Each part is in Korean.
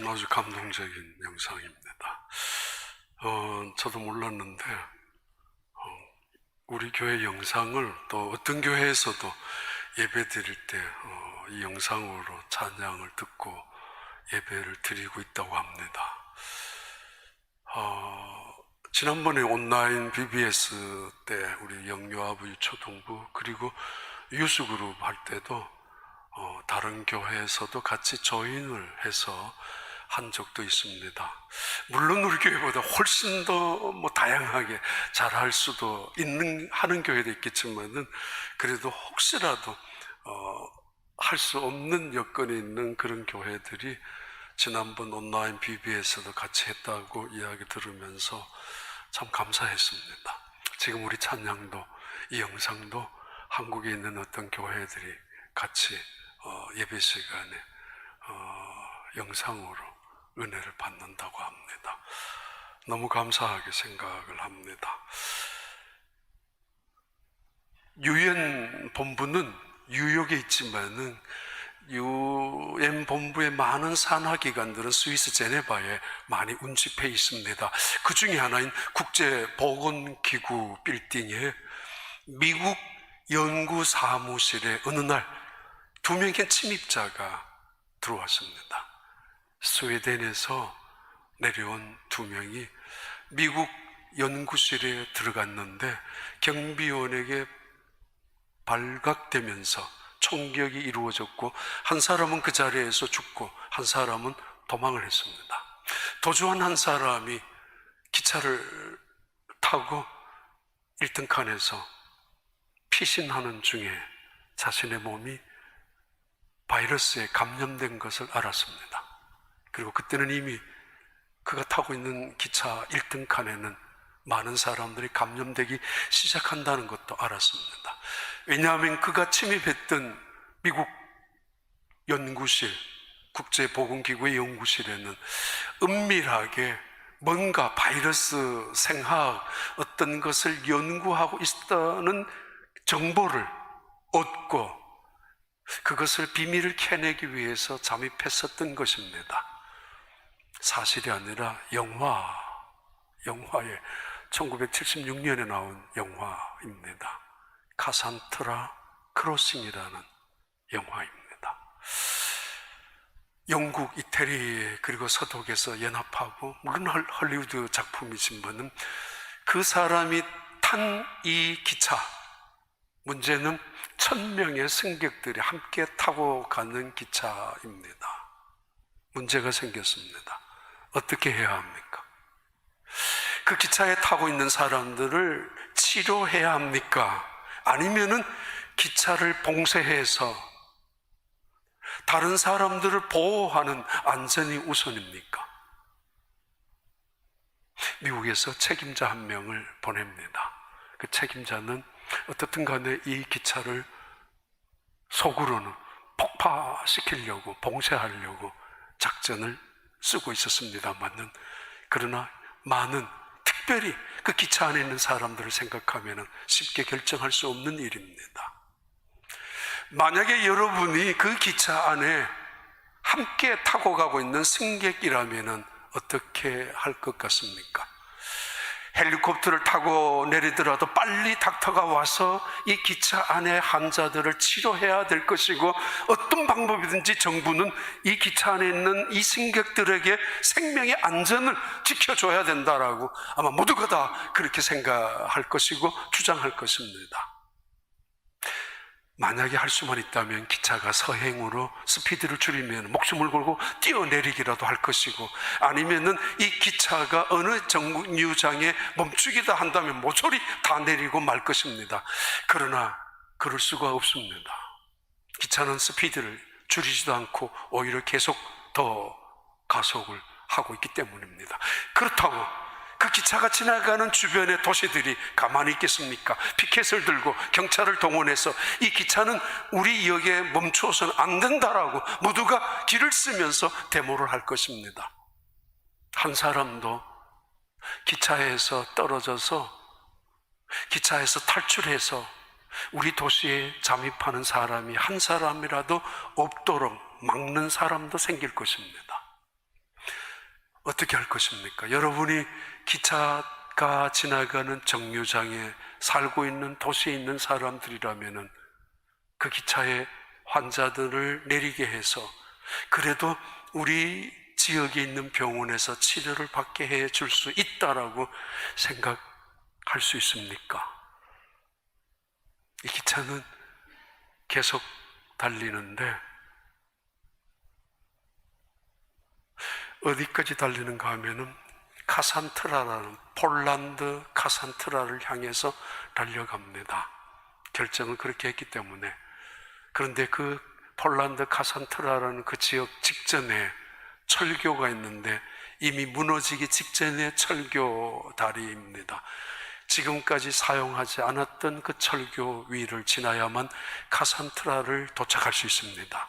아주 감동적인 영상입니다. 저도 몰랐는데 우리 교회 영상을 또 어떤 교회에서도 예배 드릴 때 이 영상으로 찬양을 듣고 예배를 드리고 있다고 합니다. 지난번에 온라인 BBS 때 우리 영유아부 유초동부 그리고 유수그룹 할 때도 다른 교회에서도 같이 조인을 해서 한 적도 있습니다. 물론 우리 교회보다 훨씬 더 다양하게 잘할 수도 하는 교회도 있겠지만은 그래도 혹시라도 할 수 없는 여건이 있는 그런 교회들이 지난번 온라인 BBS도 같이 했다고 이야기 들으면서 참 감사했습니다. 지금 우리 찬양도 이 영상도 한국에 있는 어떤 교회들이 같이 예배 시간에 영상으로 은혜를 받는다고 합니다. 너무 감사하게 생각을 합니다. 유엔 본부는 뉴욕에 있지만은 유엔 본부의 많은 산하기관들은 스위스 제네바에 많이 운집해 있습니다. 그 중에 하나인 국제보건기구 빌딩에 미국 연구사무실에 어느 날 2명의 침입자가 들어왔습니다. 스웨덴에서 내려온 2명이 미국 연구실에 들어갔는데 경비원에게 발각되면서 총격이 이루어졌고 한 사람은 그 자리에서 죽고 한 사람은 도망을 했습니다. 도주한 한 사람이 기차를 타고 1등 칸에서 피신하는 중에 자신의 몸이 바이러스에 감염된 것을 알았습니다. 그리고 그때는 이미 그가 타고 있는 기차 1등 칸에는 많은 사람들이 감염되기 시작한다는 것도 알았습니다. 왜냐하면 그가 침입했던 미국 연구실, 국제보건기구의 연구실에는 은밀하게 뭔가 바이러스 생학 어떤 것을 연구하고 있다는 정보를 얻고 그것을 비밀을 캐내기 위해서 잠입했었던 것입니다. 사실이 아니라 영화에 1976년에 나온 영화입니다. 카산트라 크로싱이라는 영화입니다. 영국, 이태리 그리고 서독에서 연합하고 물론 헐리우드 작품이지만은 그 사람이 탄 이 기차 문제는 1000명의 승객들이 함께 타고 가는 기차입니다. 문제가 생겼습니다. 어떻게 해야 합니까? 그 기차에 타고 있는 사람들을 치료해야 합니까? 아니면은 기차를 봉쇄해서 다른 사람들을 보호하는 안전이 우선입니까? 미국에서 책임자 한 명을 보냅니다. 그 책임자는 어떻든 간에 이 기차를 속으로는 폭파시키려고 봉쇄하려고 작전을 쓰고 있었습니다만은 그러나 특별히 그 기차 안에 있는 사람들을 생각하면 쉽게 결정할 수 없는 일입니다. 만약에 여러분이 그 기차 안에 함께 타고 가고 있는 승객이라면 어떻게 할 것 같습니까? 헬리콥터를 타고 내리더라도 빨리 닥터가 와서 이 기차 안에 환자들을 치료해야 될 것이고 어떤 방법이든지 정부는 이 기차 안에 있는 이 승객들에게 생명의 안전을 지켜줘야 된다라고 아마 모두가 다 그렇게 생각할 것이고 주장할 것입니다. 만약에 할 수만 있다면 기차가 서행으로 스피드를 줄이면 목숨을 걸고 뛰어내리기라도 할 것이고 아니면은 이 기차가 어느 정류장에 멈추기다 한다면 모조리 다 내리고 말 것입니다. 그러나 그럴 수가 없습니다. 기차는 스피드를 줄이지도 않고 오히려 계속 더 가속을 하고 있기 때문입니다. 그렇다고 그 기차가 지나가는 주변의 도시들이 가만히 있겠습니까? 피켓을 들고 경찰을 동원해서 이 기차는 우리 역에 멈추어서는 안 된다라고 모두가 길을 쓰면서 데모를 할 것입니다. 한 사람도 기차에서 떨어져서 기차에서 탈출해서 우리 도시에 잠입하는 사람이 한 사람이라도 없도록 막는 사람도 생길 것입니다. 어떻게 할 것입니까? 여러분이 기차가 지나가는 정류장에 살고 있는 도시에 있는 사람들이라면은 그 기차에 환자들을 내리게 해서 그래도 우리 지역에 있는 병원에서 치료를 받게 해 줄 수 있다라고 생각할 수 있습니까? 이 기차는 계속 달리는데 어디까지 달리는가 하면은 카산트라라는 폴란드 카산트라를 향해서 달려갑니다. 결정을 그렇게 했기 때문에. 그런데 그 폴란드 카산트라라는 그 지역 직전에 철교가 있는데 이미 무너지기 직전의 철교 다리입니다. 지금까지 사용하지 않았던 그 철교 위를 지나야만 카산트라를 도착할 수 있습니다.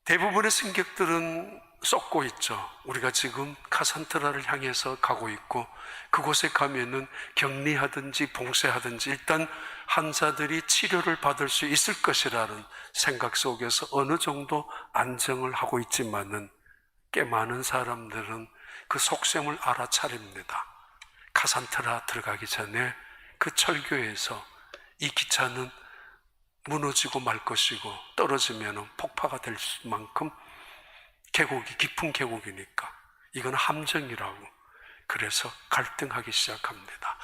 대부분의 승객들은 쏟고 있죠. 우리가 지금 카산트라를 향해서 가고 있고 그곳에 가면은 격리하든지 봉쇄하든지 일단 환자들이 치료를 받을 수 있을 것이라는 생각 속에서 어느 정도 안정을 하고 있지만은 꽤 많은 사람들은 그 속셈을 알아차립니다. 카산트라 들어가기 전에 그 철교에서 이 기차는 무너지고 말 것이고 떨어지면 폭파가 될 만큼 계곡이 깊은 계곡이니까 이건 함정이라고 그래서 갈등하기 시작합니다.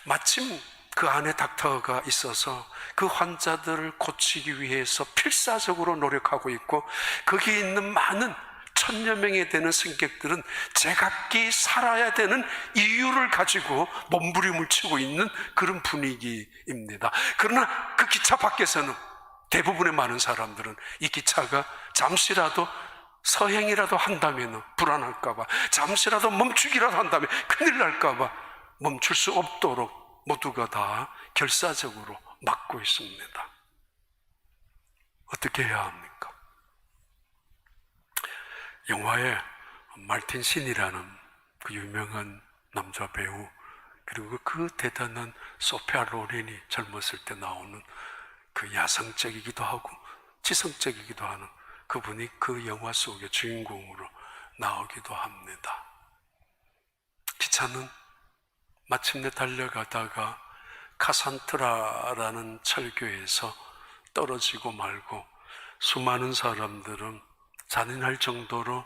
마침 그 안에 닥터가 있어서 그 환자들을 고치기 위해서 필사적으로 노력하고 있고 거기에 있는 많은 1000여 명에 되는 승객들은 제각기 살아야 되는 이유를 가지고 몸부림을 치고 있는 그런 분위기입니다. 그러나 그 기차 밖에서는 대부분의 많은 사람들은 이 기차가 잠시라도 서행이라도 한다면 불안할까봐, 잠시라도 멈추기라도 한다면 큰일 날까봐 멈출 수 없도록 모두가 다 결사적으로 막고 있습니다. 어떻게 해야 합니까? 영화에 마틴 신이라는 그 유명한 남자 배우 그리고 그 대단한 소피아 로렌이 젊었을 때 나오는 그 야성적이기도 하고 지성적이기도 하는 그분이 그 영화 속의 주인공으로 나오기도 합니다. 기차는 마침내 달려가다가 카산트라라는 철교에서 떨어지고 말고 수많은 사람들은 잔인할 정도로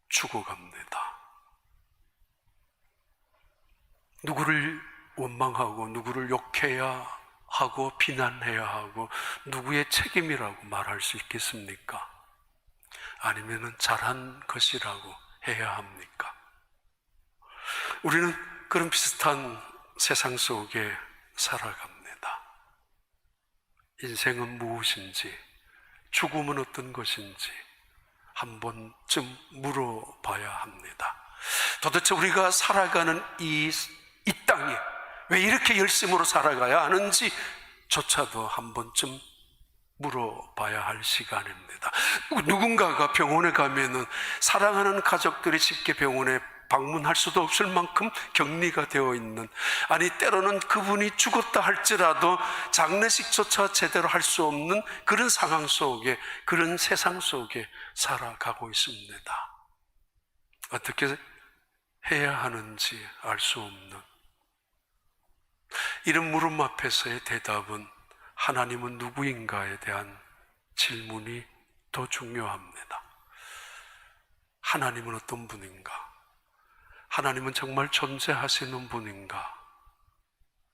죽어갑니다. 누구를 원망하고 누구를 욕해야 하고 비난해야 하고 누구의 책임이라고 말할 수 있겠습니까? 아니면은 잘한 것이라고 해야 합니까? 우리는 그런 비슷한 세상 속에 살아갑니다. 인생은 무엇인지, 죽음은 어떤 것인지 한 번쯤 물어봐야 합니다. 도대체 우리가 살아가는 이 땅에 왜 이렇게 열심으로 살아가야 하는지조차도 한 번쯤 물어봐야 할 시간입니다. 누군가가 병원에 가면은 사랑하는 가족들이 쉽게 병원에 방문할 수도 없을 만큼 격리가 되어 있는, 아니 때로는 그분이 죽었다 할지라도 장례식조차 제대로 할 수 없는 그런 상황 속에, 그런 세상 속에 살아가고 있습니다. 어떻게 해야 하는지 알 수 없는 이런 물음 앞에서의 대답은 하나님은 누구인가에 대한 질문이 더 중요합니다. 하나님은 어떤 분인가? 하나님은 정말 존재하시는 분인가?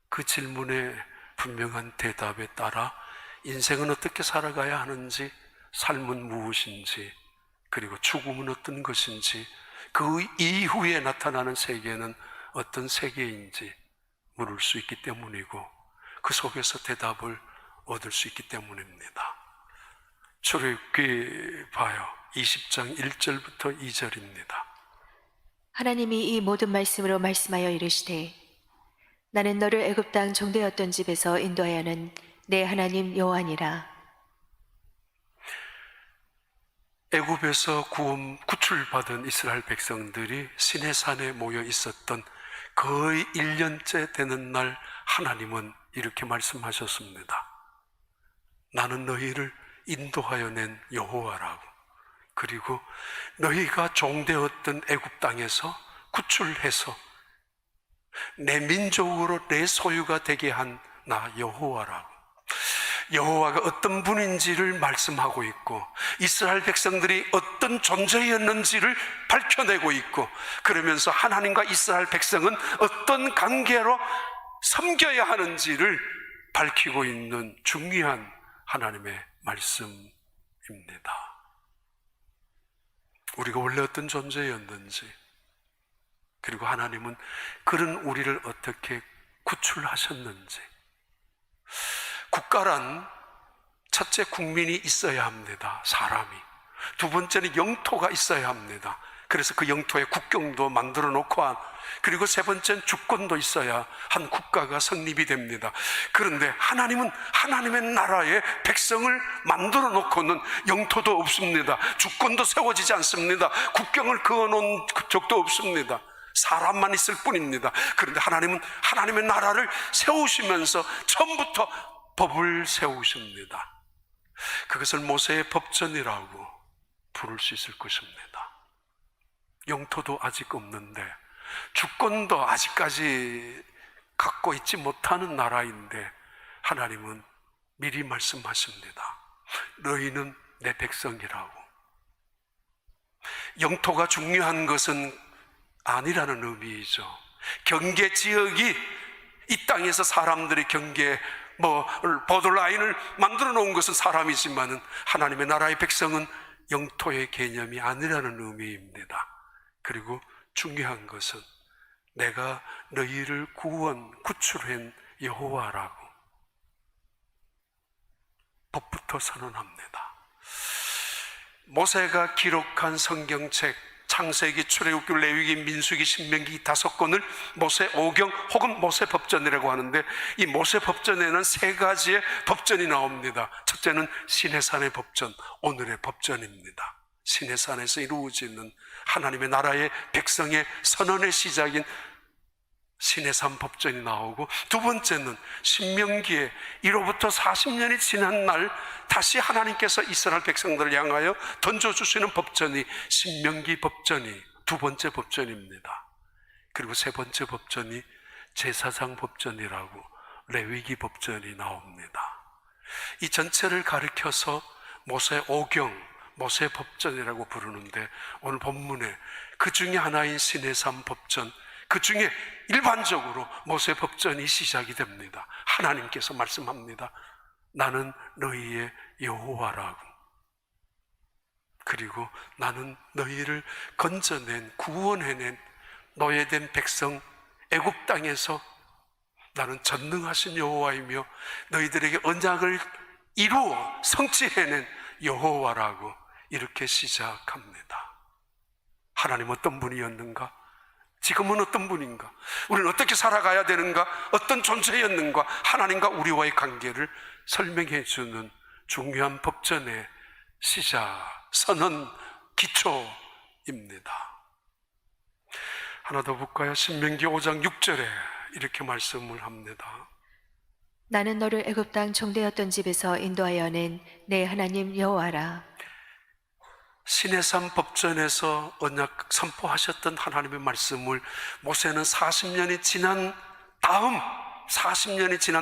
그 질문에 분명한 대답에 따라 인생은 어떻게 살아가야 하는지, 삶은 무엇인지, 그리고 죽음은 어떤 것인지, 그 이후에 나타나는 세계는 어떤 세계인지 물을 수 있기 때문이고 그 속에서 대답을 얻을 수 있기 때문입니다. 출애굽기 봐요. 20장 1절부터 2절입니다. 하나님이 이 모든 말씀으로 말씀하여 이르시되 나는 너를 애굽 땅 종되었던 집에서 인도하여는 내 하나님 여호와니라. 애굽에서 구출받은 이스라엘 백성들이 시내산에 모여 있었던 거의 1년째 되는 날 하나님은 이렇게 말씀하셨습니다. 나는 너희를 인도하여 낸 여호와라고. 그리고 너희가 종되었던 애굽 땅에서 구출해서 내 민족으로 내 소유가 되게 한 나 여호와라고. 여호와가 어떤 분인지를 말씀하고 있고 이스라엘 백성들이 어떤 존재였는지를 밝혀내고 있고, 그러면서 하나님과 이스라엘 백성은 어떤 관계로 섬겨야 하는지를 밝히고 있는 중요한 하나님의 말씀입니다. 우리가 원래 어떤 존재였는지, 그리고 하나님은 그런 우리를 어떻게 구출하셨는지. 국가란 첫째 국민이 있어야 합니다. 사람이. 두 번째는 영토가 있어야 합니다. 그래서 그 영토에 국경도 만들어 놓고, 그리고 세 번째는 주권도 있어야 한 국가가 성립이 됩니다. 그런데 하나님은 하나님의 나라에 백성을 만들어 놓고는 영토도 없습니다. 주권도 세워지지 않습니다. 국경을 그어놓은 적도 없습니다. 사람만 있을 뿐입니다. 그런데 하나님은 하나님의 나라를 세우시면서 처음부터 법을 세우십니다. 그것을 모세의 법전이라고 부를 수 있을 것입니다. 영토도 아직 없는데, 주권도 아직까지 갖고 있지 못하는 나라인데 하나님은 미리 말씀하십니다. 너희는 내 백성이라고. 영토가 중요한 것은 아니라는 의미이죠. 경계 지역이, 이 땅에서 사람들이 경계 보더라인을 만들어 놓은 것은 사람이지만은 하나님의 나라의 백성은 영토의 개념이 아니라는 의미입니다. 그리고 중요한 것은 내가 너희를 구출한 여호와라고 법부터 선언합니다. 모세가 기록한 성경책 창세기, 출애굽기, 레위기, 민수기, 신명기 5권을 모세 오경 혹은 모세 법전이라고 하는데, 이 모세 법전에는 3가지의 법전이 나옵니다. 첫째는 시내산의 법전, 오늘의 법전입니다. 시내산에서 이루어지는 하나님의 나라의 백성의 선언의 시작인 시내산 법전이 나오고, 두 번째는 신명기에 이로부터 40년이 지난 날 다시 하나님께서 이스라엘 백성들을 향하여 던져주시는 법전이 신명기 법전이 두 번째 법전입니다. 그리고 세 번째 법전이 제사장 법전이라고 레위기 법전이 나옵니다. 이 전체를 가리켜서 모세 오경, 모세 법전이라고 부르는데, 오늘 본문에 그 중에 하나인 시내산 법전, 그 중에 일반적으로 모세 법전이 시작이 됩니다. 하나님께서 말씀합니다. 나는 너희의 여호와라고. 그리고 나는 너희를 건져낸, 구원해낸 노예된 백성 애굽 땅에서 나는 전능하신 여호와이며 너희들에게 언약을 이루어 성취해낸 여호와라고 이렇게 시작합니다. 하나님 어떤 분이었는가? 지금은 어떤 분인가? 우리는 어떻게 살아가야 되는가? 어떤 존재였는가? 하나님과 우리와의 관계를 설명해 주는 중요한 법전의 시작, 선언, 기초입니다. 하나 더 볼까요? 신명기 5장 6절에 이렇게 말씀을 합니다. 나는 너를 애굽 땅 종되었던 집에서 인도하여 낸 내 하나님 여호와라. 시내산 법전에서 언약 선포하셨던 하나님의 말씀을 모세는 40년이 지난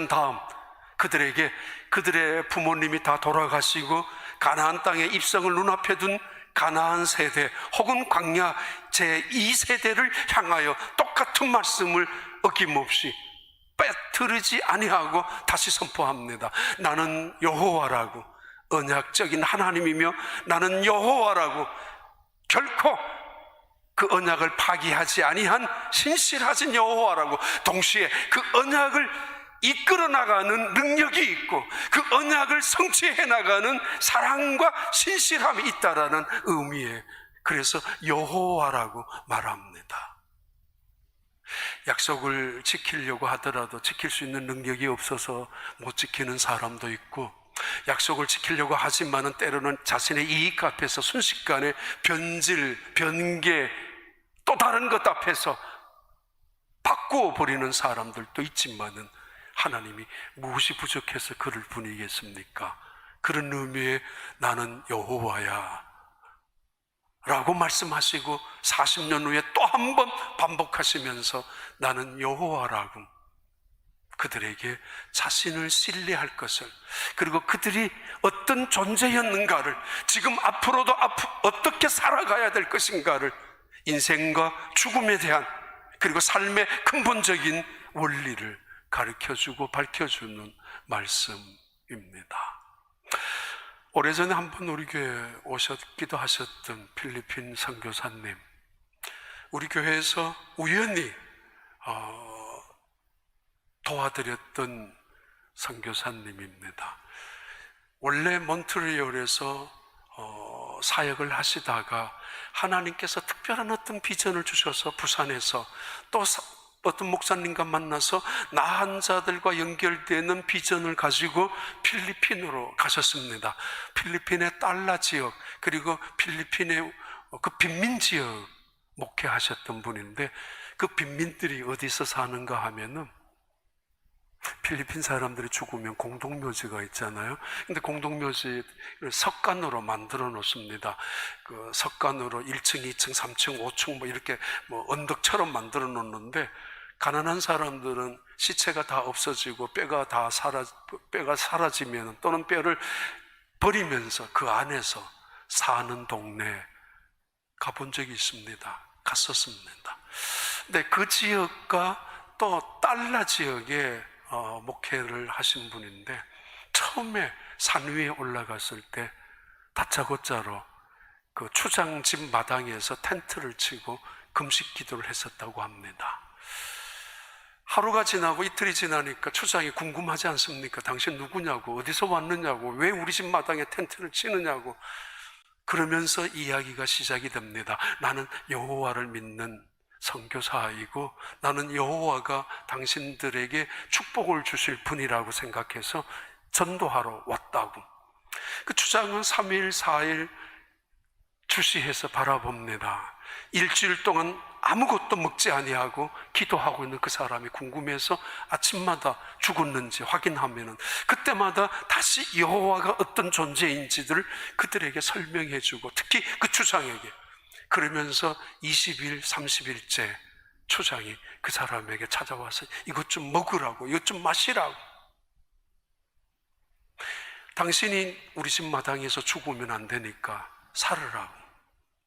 다음 그들에게, 그들의 부모님이 다 돌아가시고 가나안 땅에 입성을 눈앞에 둔 가나안 세대 혹은 광야 제2세대를 향하여 똑같은 말씀을 어김없이 빼뜨리지 아니하고 다시 선포합니다. 나는 여호와라고, 언약적인 하나님이며 나는 여호와라고, 결코 그 언약을 파기하지 아니한 신실하신 여호와라고, 동시에 그 언약을 이끌어 나가는 능력이 있고 그 언약을 성취해 나가는 사랑과 신실함이 있다라는 의미에, 그래서 여호와라고 말합니다. 약속을 지키려고 하더라도 지킬 수 있는 능력이 없어서 못 지키는 사람도 있고, 약속을 지키려고 하지만은 때로는 자신의 이익 앞에서 순식간에 변질, 변개, 또 다른 것 앞에서 바꾸어 버리는 사람들도 있지만은 하나님이 무엇이 부족해서 그럴 뿐이겠습니까? 그런 의미의 나는 여호와야, 라고 말씀하시고 40년 후에 또 한 번 반복하시면서 나는 여호와라고 그들에게 자신을 신뢰할 것을, 그리고 그들이 어떤 존재였는가를, 지금 앞으로도 어떻게 살아가야 될 것인가를, 인생과 죽음에 대한, 그리고 삶의 근본적인 원리를 가르쳐주고 밝혀주는 말씀입니다. 오래전에 한번 우리 교회에 오셨기도 하셨던 필리핀 선교사님, 우리 교회에서 우연히 도와드렸던 선교사님입니다. 원래 몬트리올에서 사역을 하시다가 하나님께서 특별한 어떤 비전을 주셔서 부산에서 또 어떤 목사님과 만나서 나한 자들과 연결되는 비전을 가지고 필리핀으로 가셨습니다. 필리핀의 달라 지역, 그리고 필리핀의 그 빈민 지역 목회하셨던 분인데, 그 빈민들이 어디서 사는가 하면은 필리핀 사람들이 죽으면 공동묘지가 있잖아요. 근데 공동묘지를 석간으로 만들어 놓습니다. 그 석간으로 1층, 2층, 3층, 5층 뭐 이렇게 뭐 언덕처럼 만들어 놓는데, 가난한 사람들은 시체가 다 없어지고 뼈가 사라지면, 또는 뼈를 버리면서 그 안에서 사는 동네 가본 적이 있습니다. 갔었습니다. 근데 그 지역과 또 달라 지역에 목회를 하신 분인데, 처음에 산 위에 올라갔을 때 다짜고짜로 그 추장집 마당에서 텐트를 치고 금식 기도를 했었다고 합니다. 하루가 지나고 이틀이 지나니까 추장이 궁금하지 않습니까? 당신 누구냐고, 어디서 왔느냐고, 왜 우리 집 마당에 텐트를 치느냐고. 그러면서 이야기가 시작이 됩니다. 나는 여호와를 믿는 선교사이고, 나는 여호와가 당신들에게 축복을 주실 분이라고 생각해서 전도하러 왔다고. 그 추장은 3일, 4일 주시해서 바라봅니다. 일주일 동안 아무것도 먹지 아니하고 기도하고 있는 그 사람이 궁금해서 아침마다 죽었는지 확인하면은, 그때마다 다시 여호와가 어떤 존재인지를 그들에게 설명해 주고, 특히 그 추장에게. 그러면서 20일, 30일째 추장이 그 사람에게 찾아와서 이것 좀 먹으라고, 이것 좀 마시라고. 당신이 우리 집 마당에서 죽으면 안 되니까 살으라고.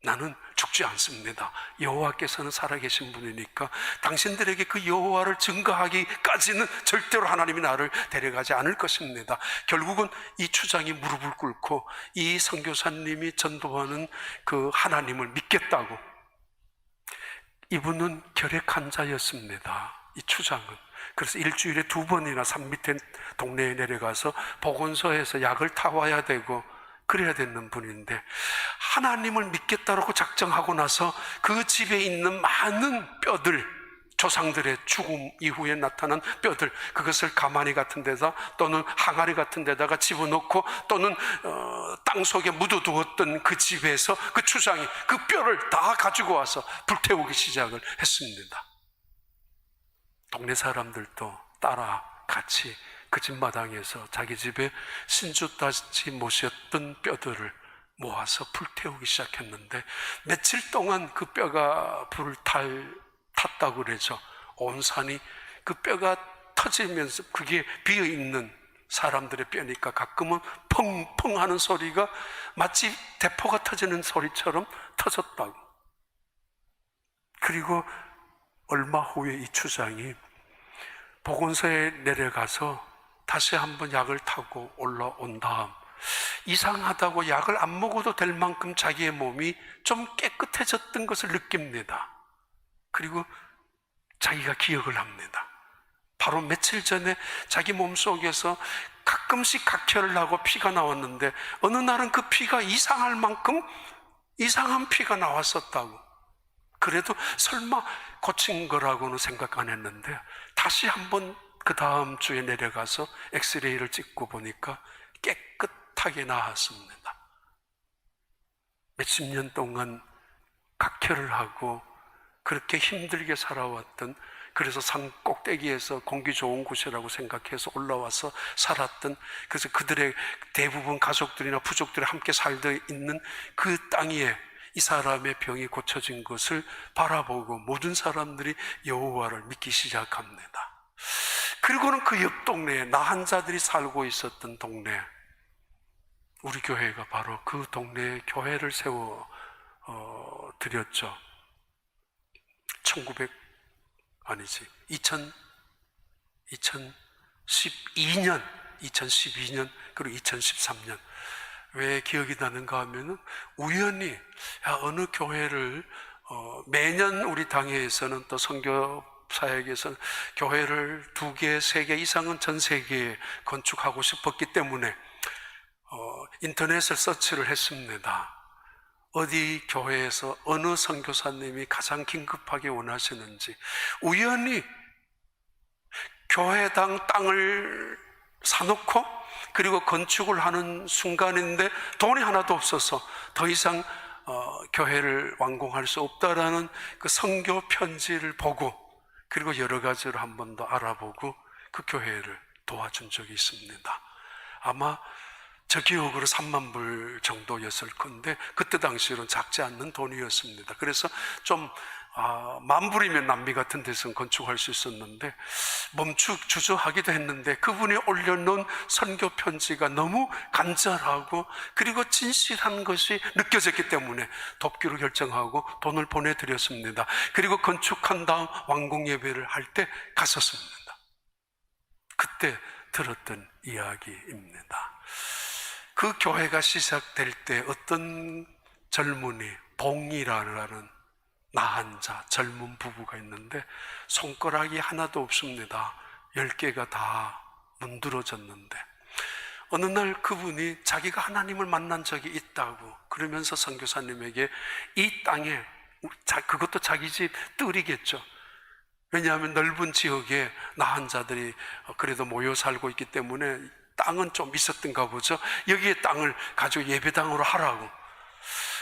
나는 죽지 않습니다. 여호와께서는 살아계신 분이니까 당신들에게 그 여호와를 증거하기까지는 절대로 하나님이 나를 데려가지 않을 것입니다. 결국은 이 추장이 무릎을 꿇고 이 선교사님이 전도하는 그 하나님을 믿겠다고. 이분은 결핵 환자였습니다. 이 추장은. 그래서 일주일에 2번이나 산 밑에 동네에 내려가서 보건소에서 약을 타와야 되고 그래야 되는 분인데, 하나님을 믿겠다고 작정하고 나서 그 집에 있는 많은 뼈들, 조상들의 죽음 이후에 나타난 뼈들, 그것을 가마니 같은 데다 또는 항아리 같은 데다가 집어넣고, 또는 땅 속에 묻어두었던 그 집에서 그 추장이 그 뼈를 다 가지고 와서 불태우기 시작을 했습니다. 동네 사람들도 따라 같이 그 집 마당에서 자기 집에 신주다시 모셨던 뼈들을 모아서 불태우기 시작했는데, 며칠 동안 그 뼈가 불을 탔다고 그러죠. 온 산이 그 뼈가 터지면서, 그게 비어있는 사람들의 뼈니까 가끔은 펑펑 하는 소리가 마치 대포가 터지는 소리처럼 터졌다고. 그리고 얼마 후에 이 추장이 보건소에 내려가서 다시 한번 약을 타고 올라온 다음, 이상하다고 약을 안 먹어도 될 만큼 자기의 몸이 좀 깨끗해졌던 것을 느낍니다. 그리고 자기가 기억을 합니다. 바로 며칠 전에 자기 몸속에서 가끔씩 각혈을 하고 피가 나왔는데, 어느 날은 그 피가 이상할 만큼 이상한 피가 나왔었다고. 그래도 설마 고친 거라고는 생각 안 했는데, 다시 한번 그 다음 주에 내려가서 엑스레이를 찍고 보니까 깨끗하게 나았습니다. 몇십 년 동안 각혈을 하고 그렇게 힘들게 살아왔던, 그래서 산 꼭대기에서 공기 좋은 곳이라고 생각해서 올라와서 살았던, 그래서 그들의 대부분 가족들이나 부족들이 함께 살고 있는 그 땅 위에 이 사람의 병이 고쳐진 것을 바라보고 모든 사람들이 여호와를 믿기 시작합니다. 그리고는 그 옆 동네에 나한 자들이 살고 있었던 동네, 우리 교회가 바로 그 동네에 교회를 세워 드렸죠. 2012년 그리고 2013년. 왜 기억이 나는가 하면은 우연히 어느 교회를 매년 우리 당회에서는 또 선교 사역에서는 교회를 2개, 3개 이상은 전 세계에 건축하고 싶었기 때문에 인터넷을 서치를 했습니다. 어디 교회에서 어느 선교사님이 가장 긴급하게 원하시는지. 우연히 교회당 땅을 사놓고 그리고 건축을 하는 순간인데 돈이 하나도 없어서 더 이상 교회를 완공할 수 없다라는 그 선교 편지를 보고, 그리고 여러 가지를 한 번 더 알아보고 그 교회를 도와준 적이 있습니다. 아마 저 기억으로 3만 불 정도였을 건데 그때 당시로는 작지 않는 돈이었습니다. 그래서 좀 10,000불이면 남미 같은 데서는 건축할 수 있었는데 주저하기도 했는데, 그분이 올려놓은 선교 편지가 너무 간절하고 그리고 진실한 것이 느껴졌기 때문에 돕기로 결정하고 돈을 보내드렸습니다. 그리고 건축한 다음 완공 예배를 할 때 갔었습니다. 그때 들었던 이야기입니다. 그 교회가 시작될 때 어떤 젊은이, 봉이라는 나한 자, 젊은 부부가 있는데 손가락이 하나도 없습니다. 10개가 다 문드러졌는데 어느 날 그분이 자기가 하나님을 만난 적이 있다고 그러면서 선교사님에게 이 땅에, 그것도 자기 집 뜰이겠죠. 왜냐하면 넓은 지역에 나한 자들이 그래도 모여 살고 있기 때문에 땅은 좀 있었던가 보죠. 여기에 땅을 가지고 예배당으로 하라고.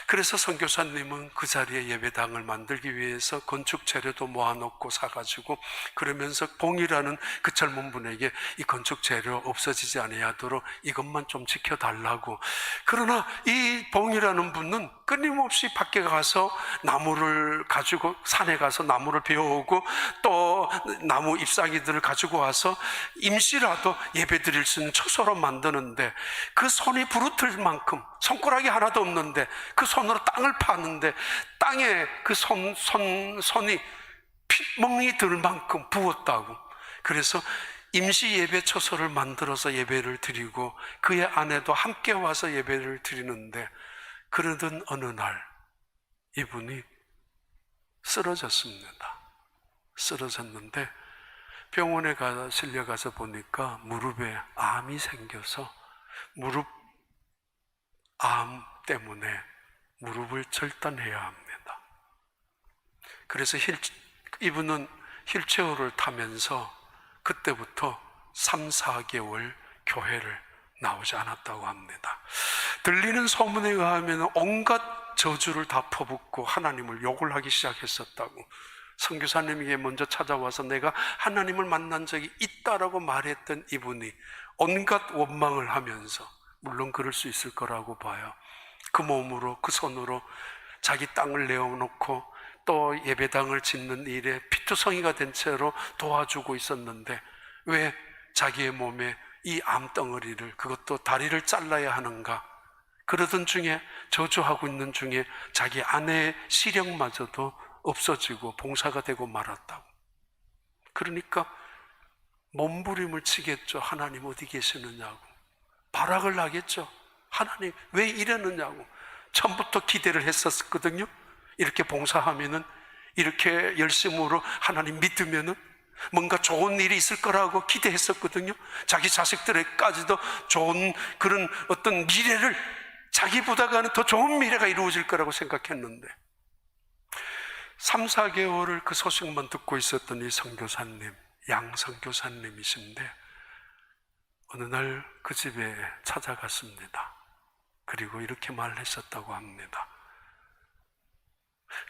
그래서 선교사님은 그 자리에 예배당을 만들기 위해서 건축 재료도 모아놓고 사가지고, 그러면서 봉이라는 그 젊은 분에게 이 건축 재료 없어지지 아니하도록 이것만 좀 지켜달라고. 그러나 이 봉이라는 분은 끊임없이 밖에 가서 나무를 가지고, 산에 가서 나무를 베어오고 또 나무 잎사귀들을 가지고 와서 임시라도 예배 드릴 수 있는 처소로 만드는데, 그 손이 부르틀 만큼 손가락이 하나도 없는데 그 손으로 땅을 파는데 땅에 그 손이 핏멍이 들 만큼 부었다고. 그래서 임시 예배 처소를 만들어서 예배를 드리고 그의 아내도 함께 와서 예배를 드리는데, 그러던 어느 날 이분이 쓰러졌습니다. 쓰러졌는데 병원에 실려가서 보니까 무릎에 암이 생겨서 무릎 암 때문에 무릎을 절단해야 합니다. 그래서 이분은 휠체어를 타면서 그때부터 3, 4개월 교회를 나오지 않았다고 합니다. 들리는 소문에 의하면 온갖 저주를 다 퍼붓고 하나님을 욕을 하기 시작했었다고. 선교사님에게 먼저 찾아와서 내가 하나님을 만난 적이 있다라고 말했던 이분이 온갖 원망을 하면서, 물론 그럴 수 있을 거라고 봐요, 그 몸으로, 그 손으로 자기 땅을 내어놓고 또 예배당을 짓는 일에 피투성이가 된 채로 도와주고 있었는데 왜 자기의 몸에 이 암덩어리를, 그것도 다리를 잘라야 하는가. 그러던 중에, 저주하고 있는 중에 자기 아내의 시력마저도 없어지고 봉사가 되고 말았다고. 그러니까 몸부림을 치겠죠. 하나님 어디 계시느냐고. 발악을 하겠죠. 하나님 왜 이러느냐고. 처음부터 기대를 했었거든요. 이렇게 봉사하면은, 이렇게 열심으로 하나님 믿으면은 뭔가 좋은 일이 있을 거라고 기대했었거든요. 자기 자식들에게까지도 좋은 그런 어떤 미래를, 자기보다가는 더 좋은 미래가 이루어질 거라고 생각했는데 3, 4개월을 그 소식만 듣고 있었던 이 선교사님, 양선교사님이신데 어느 날 그 집에 찾아갔습니다. 그리고 이렇게 말했었다고 합니다.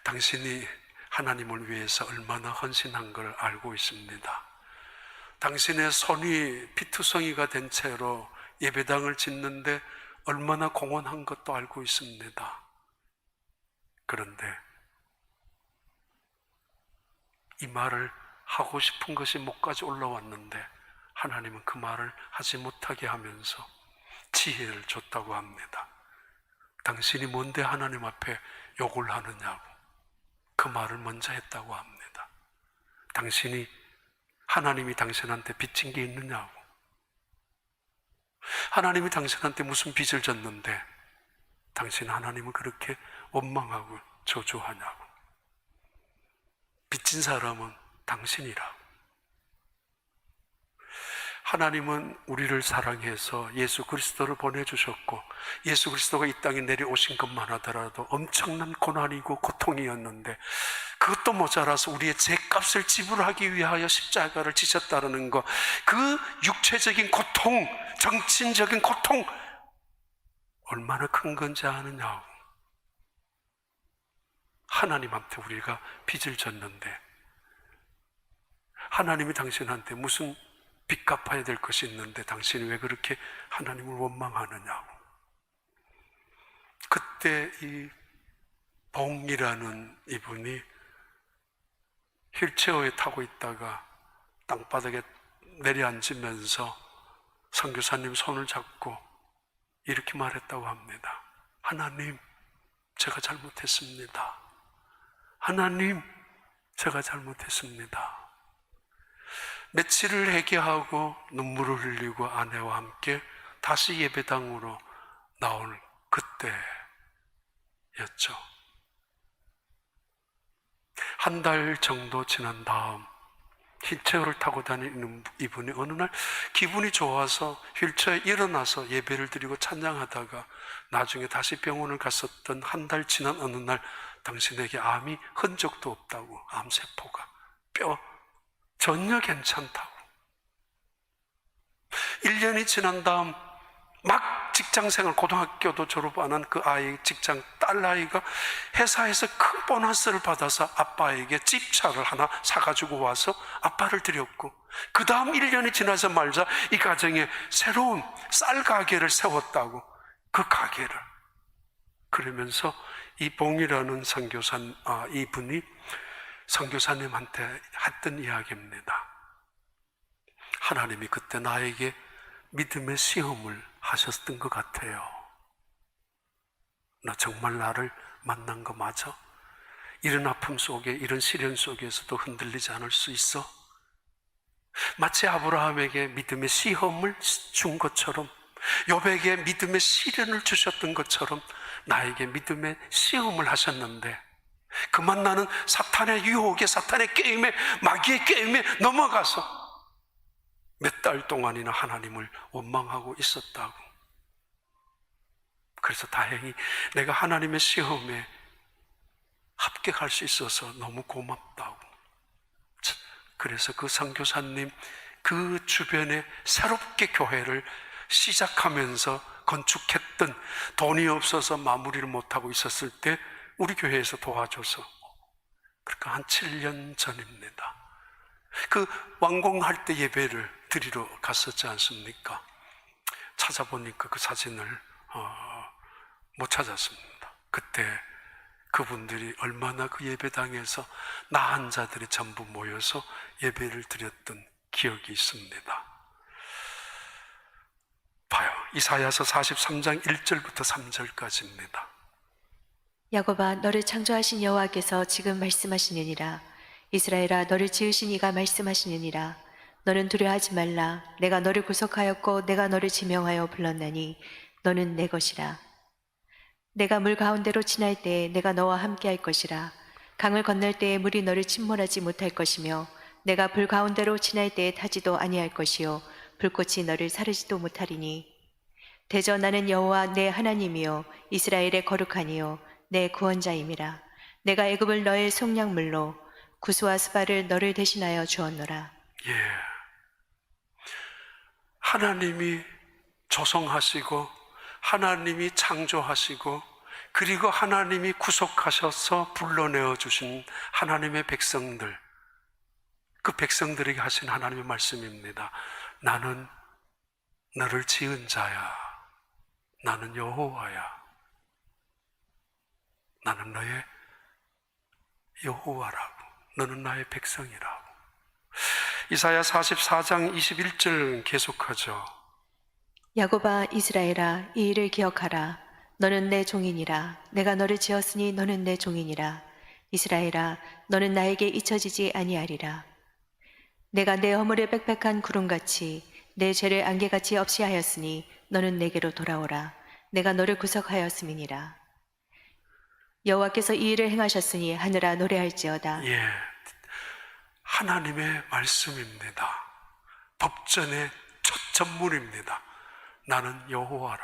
당신이 하나님을 위해서 얼마나 헌신한 걸 알고 있습니다. 당신의 손이 피투성이가 된 채로 예배당을 짓는데 얼마나 공헌한 것도 알고 있습니다. 그런데 이 말을 하고 싶은 것이 목까지 올라왔는데 하나님은 그 말을 하지 못하게 하면서 지혜를 줬다고 합니다. 당신이 뭔데 하나님 앞에 욕을 하느냐고 그 말을 먼저 했다고 합니다. 당신이 하나님이 당신한테 빚진 게 있느냐고, 하나님이 당신한테 무슨 빚을 졌는데 당신 하나님을 그렇게 원망하고 저주하냐고. 빚진 사람은 당신이라고. 하나님은 우리를 사랑해서 예수 그리스도를 보내주셨고 예수 그리스도가 이 땅에 내려오신 것만 하더라도 엄청난 고난이고 고통이었는데 그것도 모자라서 우리의 죄값을 지불하기 위하여 십자가를 지셨다는 것, 그 육체적인 고통, 정신적인 고통 얼마나 큰 건지 아느냐고. 하나님한테 우리가 빚을 졌는데 하나님이 당신한테 무슨 빚 갚아야 될 것이 있는데 당신이 왜 그렇게 하나님을 원망하느냐고. 그때 이 봉이라는 이분이 휠체어에 타고 있다가 땅바닥에 내려앉으면서 선교사님 손을 잡고 이렇게 말했다고 합니다. 하나님, 제가 잘못했습니다. 하나님, 제가 잘못했습니다. 며칠을 회개하고 눈물을 흘리고 아내와 함께 다시 예배당으로 나올 그때였죠. 한 달 정도 지난 다음 휠체어를 타고 다니는 이분이 어느 날 기분이 좋아서 휠체어에 일어나서 예배를 드리고 찬양하다가 나중에 다시 병원을 갔었던 한 달 지난 어느 날 당신에게 암이 흔적도 없다고, 암세포가 전혀 괜찮다고. 1년이 지난 다음 막 직장생활, 고등학교도 졸업 안 한 그 아이, 직장 딸아이가 회사에서 큰 보너스를 받아서 아빠에게 집차를 하나 사가지고 와서 아빠를 드렸고, 그 다음 1년이 지나서 말자 이 가정에 새로운 쌀 가게를 세웠다고. 그 가게를. 그러면서 이 봉이라는 이분이 선교사님한테 했던 이야기입니다. 하나님이 그때 나에게 믿음의 시험을 하셨던 것 같아요. 나 정말 나를 만난 거 맞아? 이런 아픔 속에, 이런 시련 속에서도 흔들리지 않을 수 있어? 마치 아브라함에게 믿음의 시험을 준 것처럼, 욥에게 믿음의 시련을 주셨던 것처럼 나에게 믿음의 시험을 하셨는데, 그만 나는 사탄의 유혹에, 사탄의 게임에, 마귀의 게임에 넘어가서 몇 달 동안이나 하나님을 원망하고 있었다고. 그래서 다행히 내가 하나님의 시험에 합격할 수 있어서 너무 고맙다고. 그래서 그 선교사님 그 주변에 새롭게 교회를 시작하면서 건축했던, 돈이 없어서 마무리를 못하고 있었을 때 우리 교회에서 도와줘서, 그러니까 한 7년 전입니다. 그 완공할 때 예배를 드리러 갔었지 않습니까? 찾아보니까 그 사진을 못 찾았습니다. 그때 그분들이 얼마나 그 예배당에서 나은 자들이 전부 모여서 예배를 드렸던 기억이 있습니다. 봐요. 이사야서 43장 1절부터 3절까지입니다. 야곱아, 너를 창조하신 여호와께서 지금 말씀하시느니라. 이스라엘아, 너를 지으신 이가 말씀하시느니라. 너는 두려워하지 말라. 내가 너를 구속하였고 내가 너를 지명하여 불렀나니 너는 내 것이라. 내가 물 가운데로 지날 때에 내가 너와 함께 할 것이라. 강을 건널 때에 물이 너를 침몰하지 못할 것이며 내가 불 가운데로 지날 때에 타지도 아니할 것이요 불꽃이 너를 사르지도 못하리니. 대저 나는 여호와 내 하나님이요 이스라엘의 거룩하니요 내 구원자임이라. 내가 애굽을 너의 속량물로 구스와 스바를 너를 대신하여 주었노라. 예, 하나님이 조성하시고 하나님이 창조하시고 그리고 하나님이 구속하셔서 불러내어 주신 하나님의 백성들, 그 백성들에게 하신 하나님의 말씀입니다. 나는 너를 지은 자야. 나는 여호와야. 나는 너의 여호와라고, 너는 나의 백성이라고. 이사야 44장 21절 계속하죠. 야곱아 이스라엘아 이 일을 기억하라. 너는 내 종이니라. 내가 너를 지었으니 너는 내 종이니라. 이스라엘아 너는 나에게 잊혀지지 아니하리라. 내가 내 허물을 빽빽한 구름같이 내 죄를 안개같이 없이 하였으니 너는 내게로 돌아오라. 내가 너를 구속하였음이니라. 여호와께서 이 일을 행하셨으니 하늘아 노래할지어다. 예, 하나님의 말씀입니다. 법전의 첫 전문입니다. 나는 여호와라.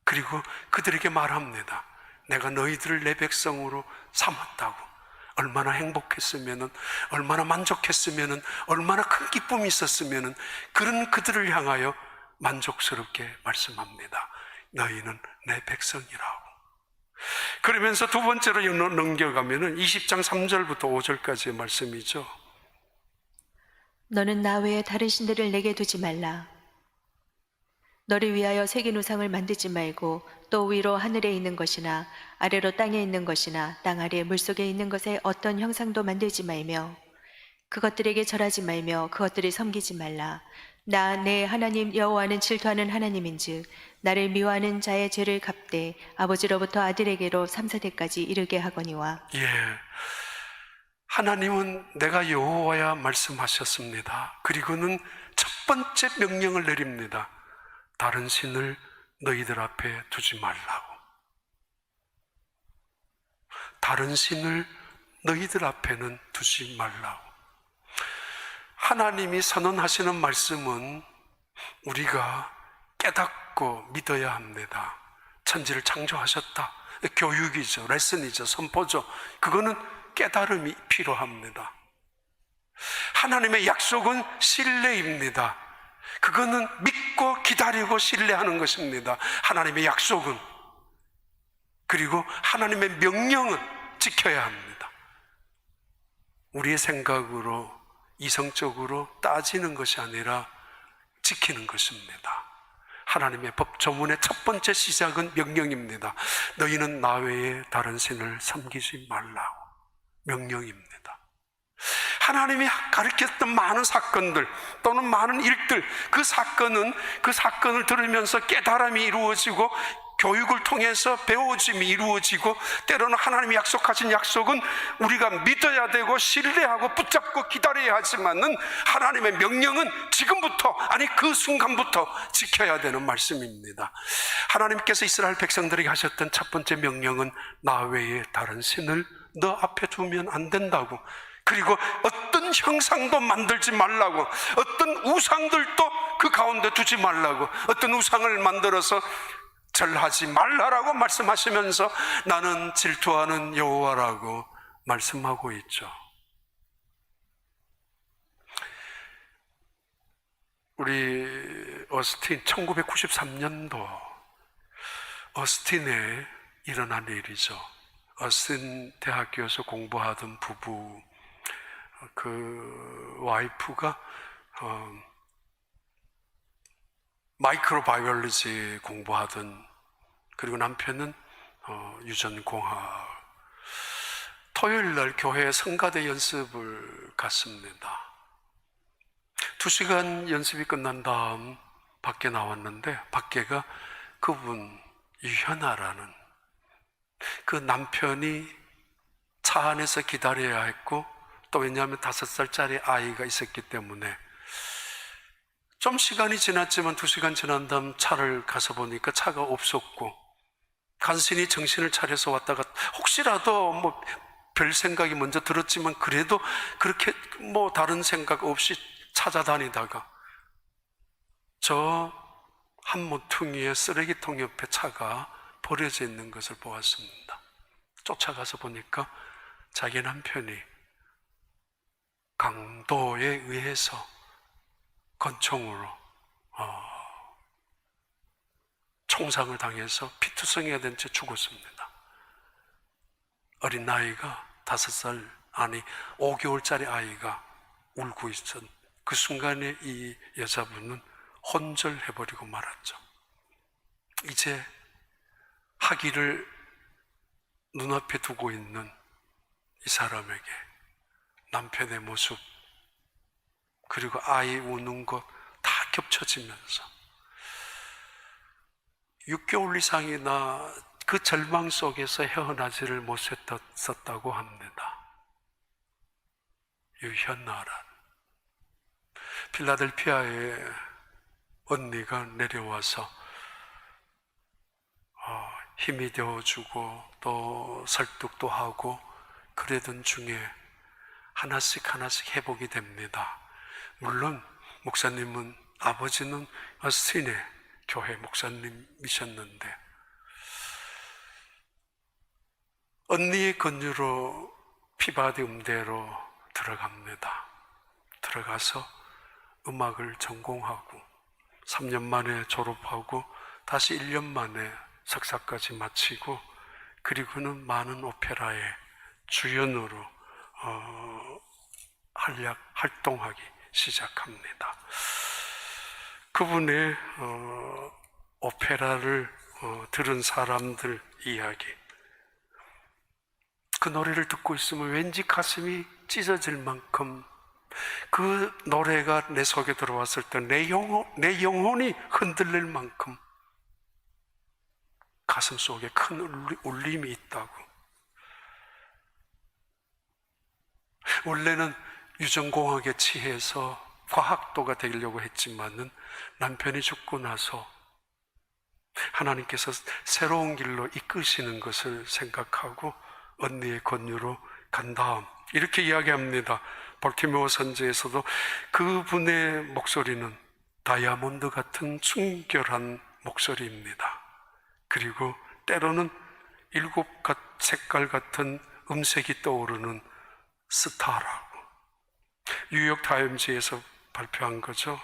그리고 그들에게 말합니다. 내가 너희들을 내 백성으로 삼았다고. 얼마나 행복했으면은, 얼마나 만족했으면은, 얼마나 큰 기쁨이 있었으면은, 그런 그들을 향하여 만족스럽게 말씀합니다. 너희는 내 백성이라고. 그러면서 두 번째로 넘겨가면은 20장 3절부터 5절까지의 말씀이죠. 너는 나 외에 다른 신들을 내게 두지 말라. 너를 위하여 새긴 우상을 만들지 말고 또 위로 하늘에 있는 것이나 아래로 땅에 있는 것이나 땅 아래 물속에 있는 것에 어떤 형상도 만들지 말며 그것들에게 절하지 말며 그것들을 섬기지 말라. 나 내 하나님 여호와는 질투하는 하나님인즉 나를 미워하는 자의 죄를 갚되 아버지로부터 아들에게로 3세대까지 이르게 하거니와. 예, 하나님은 내가 여호와야 말씀하셨습니다. 그리고는 첫 번째 명령을 내립니다. 다른 신을 너희들 앞에 두지 말라고. 다른 신을 너희들 앞에는 두지 말라고. 하나님이 선언하시는 말씀은 우리가 깨닫고 믿어야 합니다. 천지를 창조하셨다. 교육이죠, 레슨이죠, 선포죠. 그거는 깨달음이 필요합니다. 하나님의 약속은 신뢰입니다. 그거는 믿고 기다리고 신뢰하는 것입니다. 하나님의 약속은. 그리고 하나님의 명령은 지켜야 합니다. 우리의 생각으로 이성적으로 따지는 것이 아니라 지키는 것입니다. 하나님의 법 조문의 첫 번째 시작은 명령입니다. 너희는 나 외에 다른 신을 섬기지 말라고. 명령입니다. 하나님이 가르쳤던 많은 사건들 또는 많은 일들, 그 사건을 들으면서 깨달음이 이루어지고 교육을 통해서 배워짐이 이루어지고 때로는 하나님이 약속하신 약속은 우리가 믿어야 되고 신뢰하고 붙잡고 기다려야 하지만은 하나님의 명령은 지금부터, 아니 그 순간부터 지켜야 되는 말씀입니다. 하나님께서 이스라엘 백성들에게 하셨던 첫 번째 명령은 나 외에 다른 신을 너 앞에 두면 안 된다고. 그리고 어떤 형상도 만들지 말라고, 어떤 우상들도 그 가운데 두지 말라고, 어떤 우상을 만들어서 절하지 말라라고 말씀하시면서 나는 질투하는 여호와라고 말씀하고 있죠. 우리 어스틴 1993년도 어스틴에 일어난 일이죠. 어스틴 대학교에서 공부하던 부부, 그 와이프가 마이크로바이올로지 공부하던, 그리고 남편은 유전공학. 토요일 날 교회 성가대 연습을 갔습니다. 2시간 연습이 끝난 다음 밖에 나왔는데 밖에가 그분 유현아라는 그 남편이 차 안에서 기다려야 했고, 또 왜냐하면 5살짜리 아이가 있었기 때문에 좀 시간이 지났지만 2시간 지난 다음 차를 가서 보니까 차가 없었고, 간신히 정신을 차려서 왔다가 혹시라도 뭐 별 생각이 먼저 들었지만 그래도 그렇게 뭐 다른 생각 없이 찾아다니다가 저 한 모퉁이의 쓰레기통 옆에 차가 버려져 있는 것을 보았습니다. 쫓아가서 보니까 자기 남편이 강도에 의해서 권총으로 총상을 당해서 피투성이가 된 채 죽었습니다. 어린 아이가 5살, 아니 5개월짜리 아이가 울고 있었. 그 순간에 이 여자분은 혼절해버리고 말았죠. 이제 학위를 눈앞에 두고 있는 이 사람에게 남편의 모습 그리고 아이 우는 것 다 겹쳐지면서 6개월 이상이나 그 절망 속에서 헤어나지를 못했었다고 합니다. 유현나란 필라델피아에 언니가 내려와서 힘이 되어주고 또 설득도 하고 그러던 중에 하나씩 회복이 됩니다. 물론 목사님은 아버지는 어스틴의 교회 목사님이셨는데 언니의 권유로 피바디 음대로 들어갑니다. 들어가서 음악을 전공하고 3년 만에 졸업하고 다시 1년 만에 석사까지 마치고 그리고는 많은 오페라의 주연으로 활동하기 시작합니다. 그분의 오페라를 들은 사람들 이야기, 그 노래를 듣고 있으면 왠지 가슴이 찢어질 만큼 그 노래가 내 속에 들어왔을 때 내 영혼이 흔들릴 만큼 가슴 속에 큰 울림이 있다고. 원래는 유전공학에 취해서 과학도가 되려고 했지만은 남편이 죽고 나서 하나님께서 새로운 길로 이끄시는 것을 생각하고 언니의 권유로 간 다음 이렇게 이야기합니다. 볼티모어 선지에서도 그분의 목소리는 다이아몬드 같은 순결한 목소리입니다. 그리고 때로는 7 색깔 같은 음색이 떠오르는 스타라고 뉴욕 타임즈에서 발표한 거죠.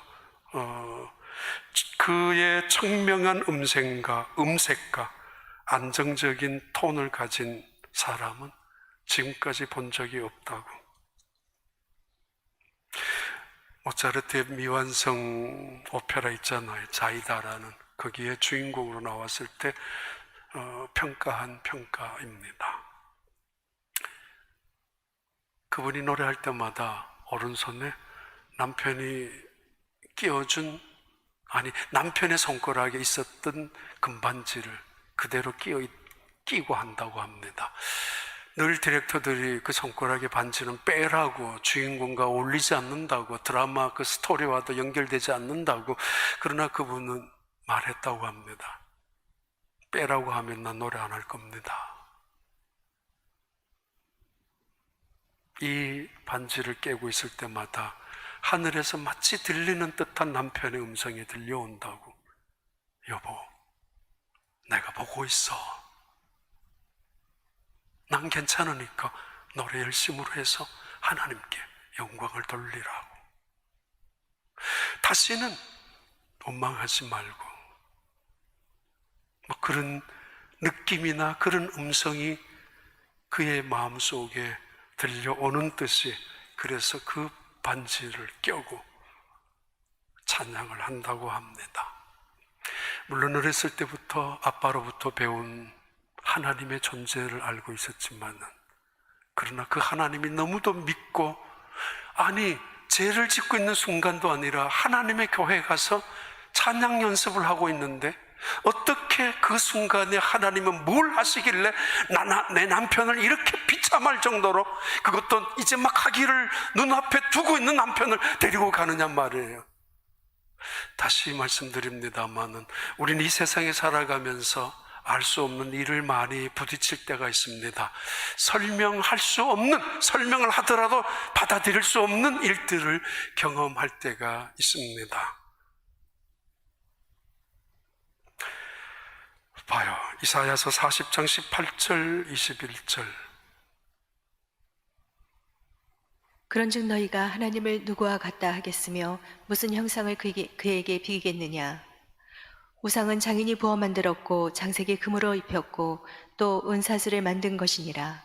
그의 청명한 음색과 안정적인 톤을 가진 사람은 지금까지 본 적이 없다고. 모차르트의 미완성 오페라 있잖아요. 자이다라는 거기에 주인공으로 나왔을 때 평가한 평가입니다. 그분이 노래할 때마다 오른손에 남편이 남편의 손가락에 있었던 금반지를 그대로 끼고 한다고 합니다. 늘 디렉터들이 그 손가락의 반지는 빼라고, 주인공과 어울리지 않는다고, 드라마 그 스토리와도 연결되지 않는다고, 그러나 그분은 말했다고 합니다. 빼라고 하면 난 노래 안 할 겁니다. 이 반지를 깨고 있을 때마다 하늘에서 마치 들리는 듯한 남편의 음성이 들려온다고. 여보, 내가 보고 있어. 난 괜찮으니까 노래 열심으로 해서 하나님께 영광을 돌리라고. 다시는 원망하지 말고. 그런 느낌이나 그런 음성이 그의 마음속에 들려오는 듯이, 그래서 그 반지를 껴고 찬양을 한다고 합니다. 물론 어렸을 때부터 아빠로부터 배운 하나님의 존재를 알고 있었지만은, 그러나 그 하나님이 너무도 믿고, 아니 죄를 짓고 있는 순간도 아니라 하나님의 교회에 가서 찬양 연습을 하고 있는데 어떻게 그 순간에 하나님은 뭘 하시길래 내 남편을 이렇게 비참할 정도로, 그것도 이제 막 하기를 눈앞에 두고 있는 남편을 데리고 가느냐 말이에요. 다시 말씀드립니다마는 우리는 이 세상에 살아가면서 알 수 없는 일을 많이 부딪힐 때가 있습니다. 설명할 수 없는, 설명을 하더라도 받아들일 수 없는 일들을 경험할 때가 있습니다. 봐요. 이사야서 40장 18절 21절. 그런즉 너희가 하나님을 누구와 같다 하겠으며 무슨 형상을 그에게 비기겠느냐. 우상은 장인이 부어 만들었고 장색이 금으로 입혔고 또 은사슬을 만든 것이니라.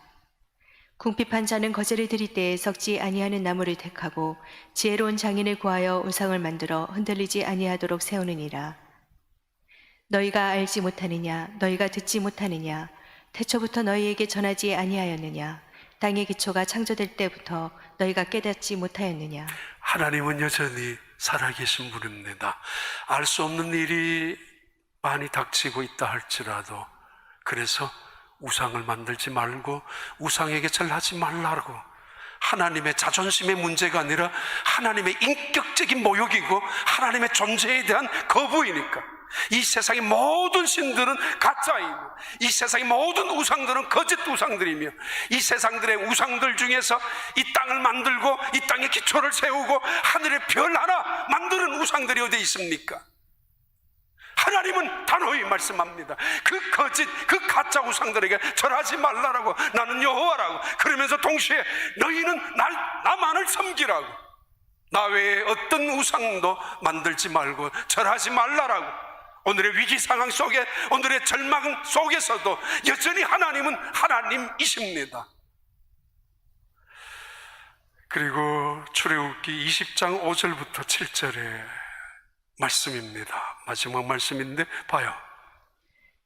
궁핍한 자는 거제를 드릴 때에 썩지 아니하는 나무를 택하고 지혜로운 장인을 구하여 우상을 만들어 흔들리지 아니하도록 세우느니라. 너희가 알지 못하느냐, 너희가 듣지 못하느냐, 태초부터 너희에게 전하지 아니하였느냐. 땅의 기초가 창조될 때부터 너희가 깨닫지 못하였느냐? 하나님은 여전히 살아계신 분입니다. 알 수 없는 일이 많이 닥치고 있다 할지라도, 그래서 우상을 만들지 말고 우상에게 절하지 말라고, 하나님의 자존심의 문제가 아니라 하나님의 인격적인 모욕이고 하나님의 존재에 대한 거부이니까. 이 세상의 모든 신들은 가짜이며, 이 세상의 모든 우상들은 거짓 우상들이며, 이 세상들의 우상들 중에서 이 땅을 만들고 이 땅의 기초를 세우고 하늘의 별 하나 만드는 우상들이 어디 있습니까? 하나님은 단호히 말씀합니다. 그 거짓, 그 가짜 우상들에게 절하지 말라라고, 나는 여호와라고. 그러면서 동시에 너희는 나만을 섬기라고, 나 외에 어떤 우상도 만들지 말고 절하지 말라라고. 오늘의 위기 상황 속에, 오늘의 절망 속에서도 여전히 하나님은 하나님이십니다. 그리고 출애굽기 20장 5절부터 7절에 말씀입니다. 마지막 말씀인데 봐요.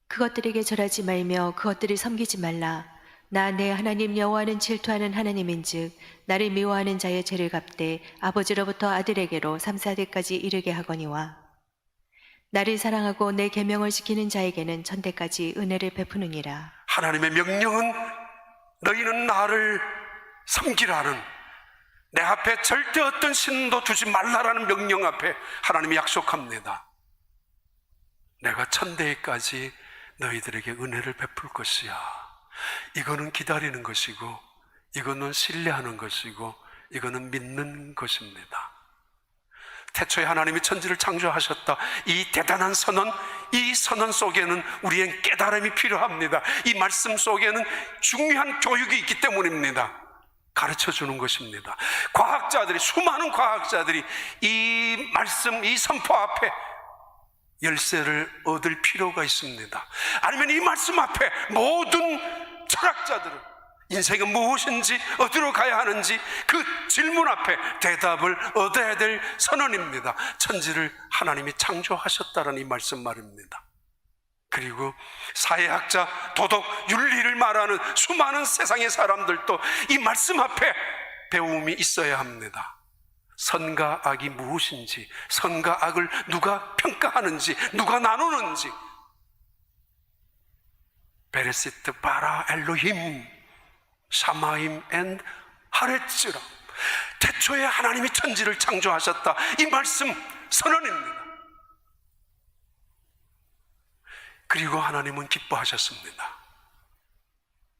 그것들에게 절하지 말며 그것들을 섬기지 말라. 나 내 하나님 여호와는 질투하는 하나님인즉 나를 미워하는 자의 죄를 갚되 아버지로부터 아들에게로 3, 4대까지 이르게 하거니와, 나를 사랑하고 내 계명을 지키는 자에게는 천대까지 은혜를 베푸느니라. 하나님의 명령은 너희는 나를 섬기라는, 내 앞에 절대 어떤 신도 두지 말라라는 명령 앞에 하나님이 약속합니다. 내가 천대까지 너희들에게 은혜를 베풀 것이야. 이거는 기다리는 것이고, 이거는 신뢰하는 것이고, 이거는 믿는 것입니다. 태초에 하나님이 천지를 창조하셨다, 이 대단한 선언, 이 선언 속에는 우리의 깨달음이 필요합니다. 이 말씀 속에는 중요한 교육이 있기 때문입니다. 가르쳐 주는 것입니다. 과학자들이, 수많은 과학자들이 이 말씀, 이 선포 앞에 열쇠를 얻을 필요가 있습니다. 아니면 이 말씀 앞에 모든 철학자들은 인생은 무엇인지, 어디로 가야 하는지 그 질문 앞에 대답을 얻어야 될 선언입니다. 천지를 하나님이 창조하셨다는 이 말씀 말입니다. 그리고 사회학자, 도덕, 윤리를 말하는 수많은 세상의 사람들도 이 말씀 앞에 배움이 있어야 합니다. 선과 악이 무엇인지, 선과 악을 누가 평가하는지, 누가 나누는지. 베레시트 바라 엘로힘 샤마임 앤 하레츠라, 태초에 하나님이 천지를 창조하셨다, 이 말씀 선언입니다. 그리고 하나님은 기뻐하셨습니다.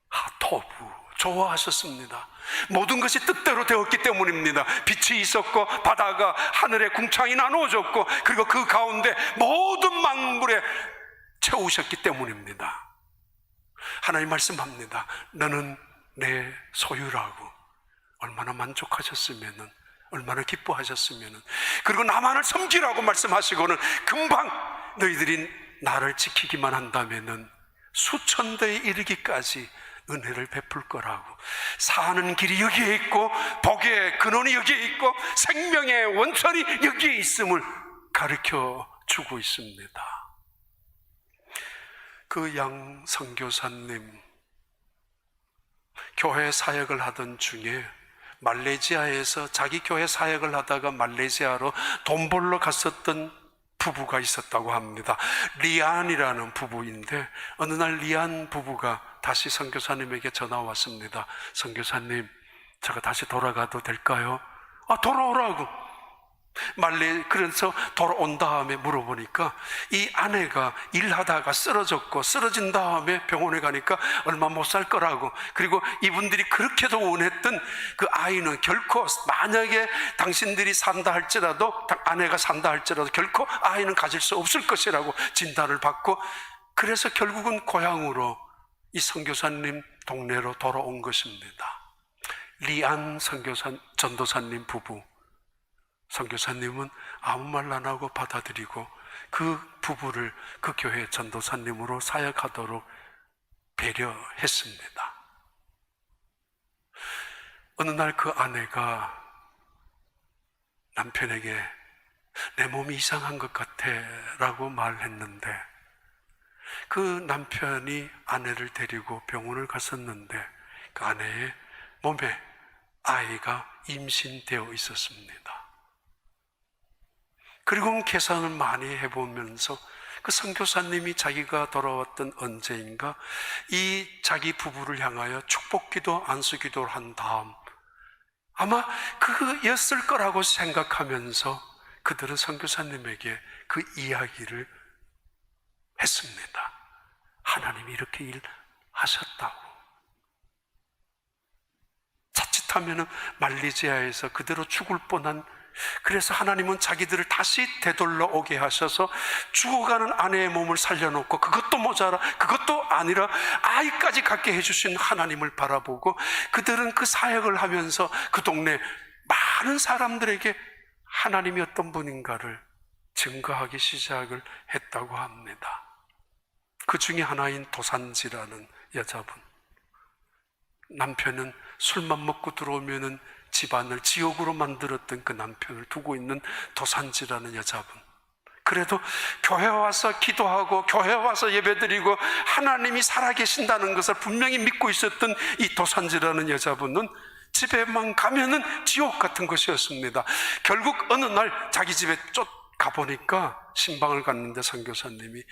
하토부, 좋아하셨습니다. 모든 것이 뜻대로 되었기 때문입니다. 빛이 있었고 바다가 하늘의 궁창이 나누어졌고, 그리고 그 가운데 모든 만물에 채우셨기 때문입니다. 하나님 말씀합니다. 너는 내 소유라고. 얼마나 만족하셨으면은, 얼마나 기뻐하셨으면은. 그리고 나만을 섬기라고 말씀하시고는 금방 너희들이 나를 지키기만 한다면은 수천 대에 이르기까지 은혜를 베풀 거라고. 사는 길이 여기에 있고, 복의 근원이 여기에 있고, 생명의 원천이 여기에 있음을 가르쳐 주고 있습니다. 그 양 선교사님, 교회 사역을 하던 중에 말레이시아에서 자기 교회 사역을 하다가 말레이시아로 돈 벌러 갔었던 부부가 있었다고 합니다. 리안이라는 부부인데, 어느 날 리안 부부가 다시 선교사님에게 전화 왔습니다. 선교사님, 제가 다시 돌아가도 될까요? 돌아오라고. 그래서 돌아온 다음에 물어보니까 이 아내가 일하다가 쓰러졌고, 쓰러진 다음에 병원에 가니까 얼마 못 살 거라고. 그리고 이분들이 그렇게도 원했던 그 아이는 결코, 만약에 당신들이 산다 할지라도, 아내가 산다 할지라도 결코 아이는 가질 수 없을 것이라고 진단을 받고, 그래서 결국은 고향으로, 이 선교사님 동네로 돌아온 것입니다. 리안 전도사님 부부, 선교사님은 아무 말 안 하고 받아들이고 그 부부를 그 교회 전도사님으로 사역하도록 배려했습니다. 어느 날 그 아내가 남편에게 내 몸이 이상한 것 같아 라고 말했는데, 그 남편이 아내를 데리고 병원을 갔었는데 그 아내의 몸에 아이가 임신되어 있었습니다. 그리고 계산을 많이 해보면서 그 선교사님이 자기가 돌아왔던 언제인가 이 자기 부부를 향하여 축복기도 안수기도를 한 다음 아마 그였을 거라고 생각하면서 그들은 선교사님에게 그 이야기를 했습니다. 하나님이 이렇게 일하셨다고. 자칫하면 말리지아에서 그대로 죽을 뻔한, 그래서 하나님은 자기들을 다시 되돌려 오게 하셔서 죽어가는 아내의 몸을 살려놓고 그것도 모자라 그것도 아니라 아이까지 갖게 해주신 하나님을 바라보고 그들은 그 사역을 하면서 그 동네 많은 사람들에게 하나님이 어떤 분인가를 증거하기 시작을 했다고 합니다. 그 중에 하나인 도산지라는 여자분, 남편은 술만 먹고 들어오면은 집안을 지옥으로 만들었던 그 남편을 두고 있는 도산지라는 여자분, 그래도 교회 와서 기도하고 교회 와서 예배드리고 하나님이 살아계신다는 것을 분명히 믿고 있었던 이 도산지라는 여자분은 집에만 가면은 지옥 같은 것이었습니다. 결국 어느 날 자기 집에 가보니까 신방을 갔는데 선교사님이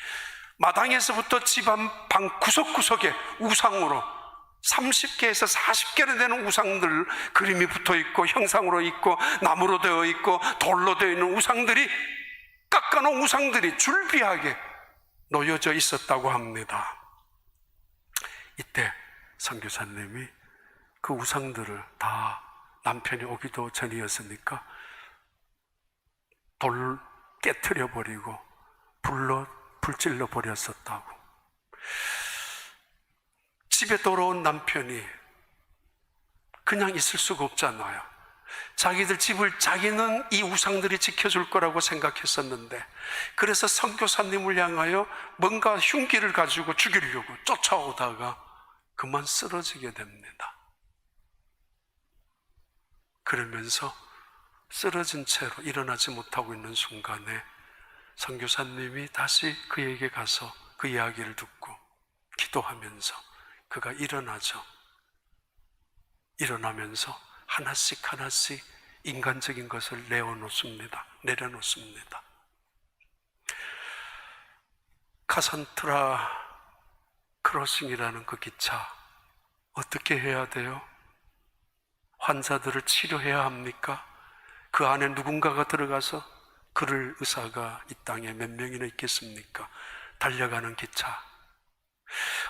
마당에서부터 집안 방 구석구석에 우상으로 30개에서 40개나 되는 우상들 그림이 붙어 있고 형상으로 있고 나무로 되어 있고 돌로 되어 있는 우상들이, 깎아놓은 우상들이 줄비하게 놓여져 있었다고 합니다. 이때 선교사님이 그 우상들을 다 남편이 오기도 전이었으니까 돌 깨트려 버리고 불질러 버렸었다고. 집에 돌아온 남편이 그냥 있을 수가 없잖아요. 자기들 집을 자기는 이 우상들이 지켜줄 거라고 생각했었는데, 그래서 선교사님을 향하여 뭔가 흉기를 가지고 죽이려고 쫓아오다가 그만 쓰러지게 됩니다. 그러면서 쓰러진 채로 일어나지 못하고 있는 순간에 선교사님이 다시 그에게 가서 그 이야기를 듣고 기도하면서 그가 일어나면서 하나씩 하나씩 인간적인 것을 내려놓습니다. 카산트라 크로싱이라는 그 기차, 어떻게 해야 돼요? 환자들을 치료해야 합니까? 그 안에 누군가가 들어가서 그럴 의사가 이 땅에 몇 명이나 있겠습니까? 달려가는 기차.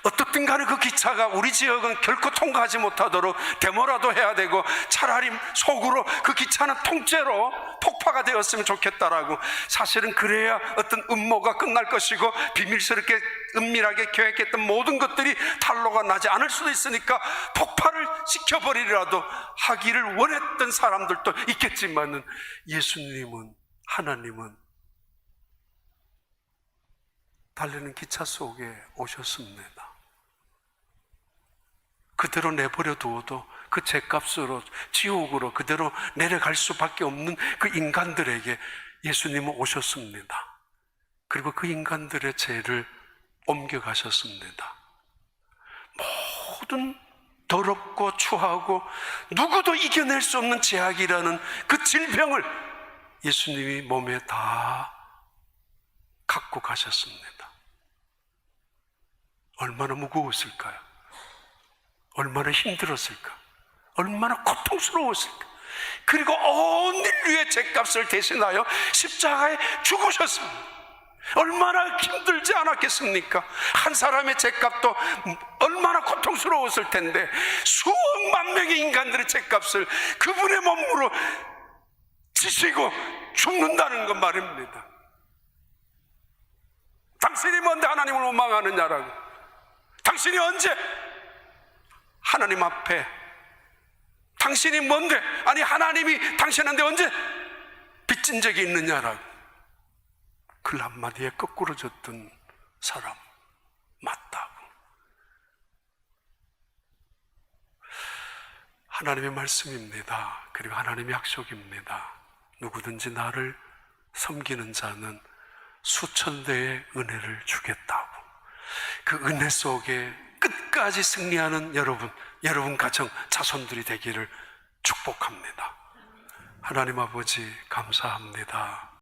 어떻든 간에 그 기차가 우리 지역은 결코 통과하지 못하도록 데모라도 해야 되고, 차라리 속으로 그 기차는 통째로 폭파가 되었으면 좋겠다라고, 사실은 그래야 어떤 음모가 끝날 것이고 비밀스럽게 은밀하게 계획했던 모든 것들이 탄로가 나지 않을 수도 있으니까 폭발을 시켜버리라도 하기를 원했던 사람들도 있겠지만은, 예수님은, 하나님은 달리는 기차 속에 오셨습니다. 그대로 내버려 두어도 그 죗값으로 지옥으로 그대로 내려갈 수밖에 없는 그 인간들에게 예수님은 오셨습니다. 그리고 그 인간들의 죄를 옮겨가셨습니다. 모든 더럽고 추하고 누구도 이겨낼 수 없는 죄악이라는 그 질병을 예수님이 몸에 다 갖고 가셨습니다. 얼마나 무거웠을까요? 얼마나 힘들었을까? 얼마나 고통스러웠을까? 그리고 온 인류의 죄값을 대신하여 십자가에 죽으셨습니다. 얼마나 힘들지 않았겠습니까? 한 사람의 죄값도 얼마나 고통스러웠을 텐데, 수억만 명의 인간들의 죄값을 그분의 몸으로 지시고 죽는다는 것 말입니다. 당신이 뭔데 하나님을 원망하느냐라고. 당신이 언제 하나님 앞에, 당신이 뭔데, 아니 하나님이 당신한테 언제 빚진 적이 있느냐라고. 글 한마디에 거꾸로 졌던 사람 맞다고. 하나님의 말씀입니다. 그리고 하나님의 약속입니다. 누구든지 나를 섬기는 자는 수천 배의 은혜를 주겠다고. 그 은혜 속에 끝까지 끝까지 승리하는 여러분 가정, 자손들이 되기를 축복합니다. 하나님 아버지 감사합니다.